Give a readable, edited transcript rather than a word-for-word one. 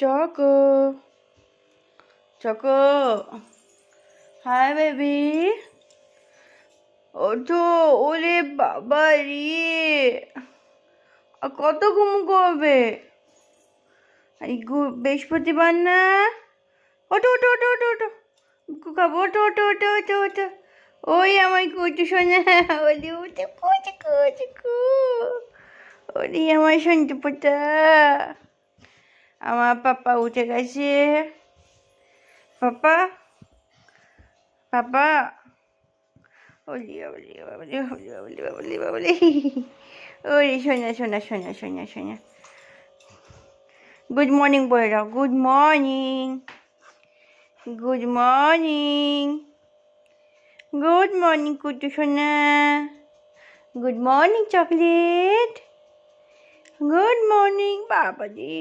Choco. Choco. Hi, baby. ওঠো, ওরে বাবা রে, কত ঘুম করবে? বৃহস্পতিবার না? ওঠো ওঠো ওঠো ওঠো ওঠো, খাবো, ওঠো ওঠো ওঠো ওঠো ওঠো। ওই আমার কুচু সোনা, ওলি উঠে কুচু কুচু কু, ওলি আমার সন্তু পোতা। আমার পাপা উঠে গেছে। পাপা, পাপা, ওলি ওলি ওলি ওলি ওলি ওলি ওলি, ওরে সোনা সোনা সোনা সোনা সোনা। গুড মর্নিং বলে দাও, good morning, good morning, good morning Kutu সোনা, good morning chocolate, good morning বাবা রে।